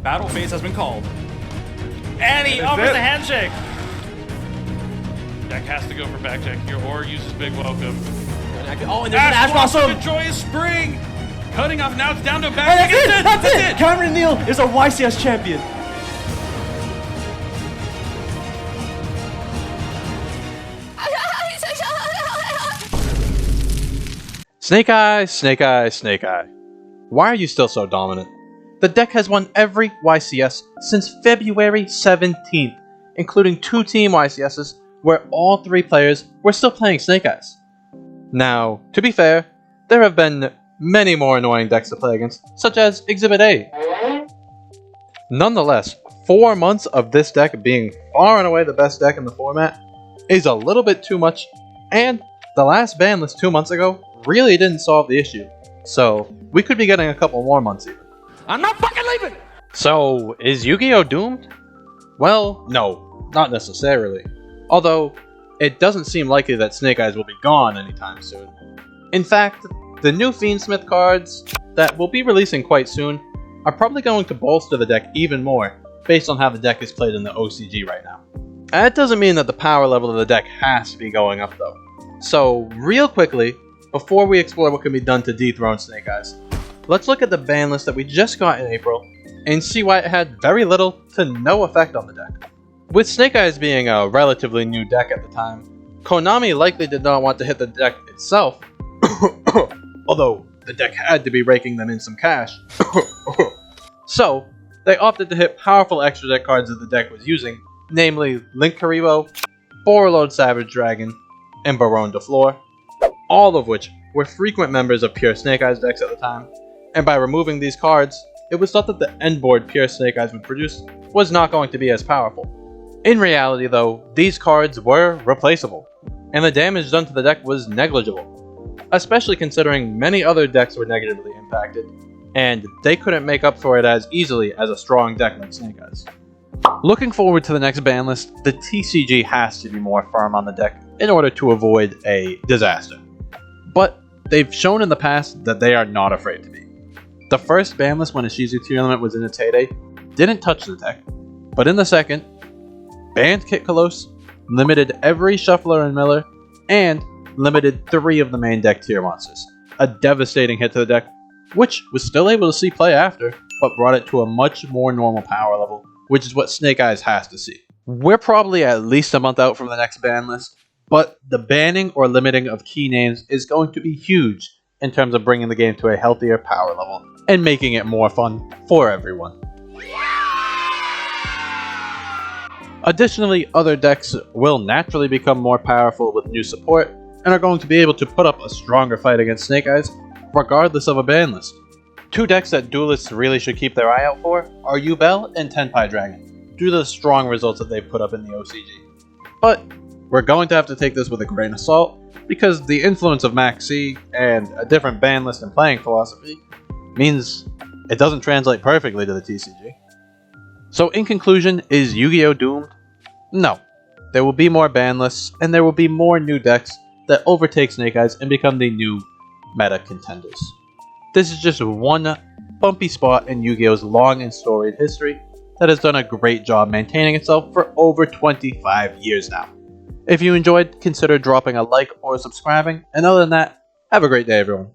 battle phase has been called. And he offers a handshake. Deck has to go for backcheck here or uses big welcome. Oh, and there's an Ash Blossom! The Joyous Spring! Cutting off, now it's down to back. That's it! Cameron Neal is a YCS champion. Snake Eye, Snake Eye, Snake Eye. Why are you still so dominant? The deck has won every YCS since February 17th, including 2 Team YCSs where all 3 players were still playing Snake Eyes. Now, to be fair, there have been many more annoying decks to play against, such as Exhibit A. Nonetheless, 4 months of this deck being far and away the best deck in the format is a little bit too much, and the last ban list 2 months ago really didn't solve the issue, so we could be getting a couple more months even. I'm not fucking leaving! So, is Yu-Gi-Oh! Doomed? Well, no, not necessarily. Although, it doesn't seem likely that Snake Eyes will be gone anytime soon. In fact, the new Fiendsmith cards that will be releasing quite soon are probably going to bolster the deck even more, based on how the deck is played in the OCG right now. That doesn't mean that the power level of the deck has to be going up though. So, real quickly, before we explore what can be done to dethrone Snake Eyes, let's look at the ban list that we just got in April and see why it had very little to no effect on the deck. With Snake Eyes being a relatively new deck at the time, Konami likely did not want to hit the deck itself, although the deck had to be raking them in some cash. So, they opted to hit powerful extra deck cards that the deck was using, namely Link Karibo, Borreload Savage Dragon, and Baronne de Fleur, all of which were frequent members of pure Snake Eyes decks at the time, and by removing these cards, it was thought that the end board pure Snake Eyes would produce was not going to be as powerful. In reality though, these cards were replaceable, and the damage done to the deck was negligible, especially considering many other decks were negatively impacted, and they couldn't make up for it as easily as a strong deck like Snake Eyes. Looking forward to the next ban list, the TCG has to be more firm on the deck in order to avoid a disaster. But they've shown in the past that they are not afraid to be. The first ban list when Ishizu Tier Limit was in its heyday didn't touch the deck, but in the second, banned Kit Kalos, limited every Shuffler and Miller, and limited 3 of the main deck tier monsters. A devastating hit to the deck, which was still able to see play after, but brought it to a much more normal power level, which is what Snake Eyes has to see. We're probably at least a month out from the next ban list, but the banning or limiting of key names is going to be huge in terms of bringing the game to a healthier power level and making it more fun for everyone. Additionally, other decks will naturally become more powerful with new support and are going to be able to put up a stronger fight against Snake Eyes regardless of a ban list. 2 decks that duelists really should keep their eye out for are Yubel and Tenpai Dragon, due to the strong results that they've put up in the OCG. But we're going to have to take this with a grain of salt, because the influence of Max C and a different ban list and playing philosophy means it doesn't translate perfectly to the TCG. So in conclusion, is Yu-Gi-Oh! Doomed? No. There will be more ban lists, and there will be more new decks that overtake Snake Eyes and become the new meta contenders. This is just one bumpy spot in Yu-Gi-Oh's long and storied history that has done a great job maintaining itself for over 25 years now. If you enjoyed, consider dropping a like or subscribing, and other than that, have a great day everyone.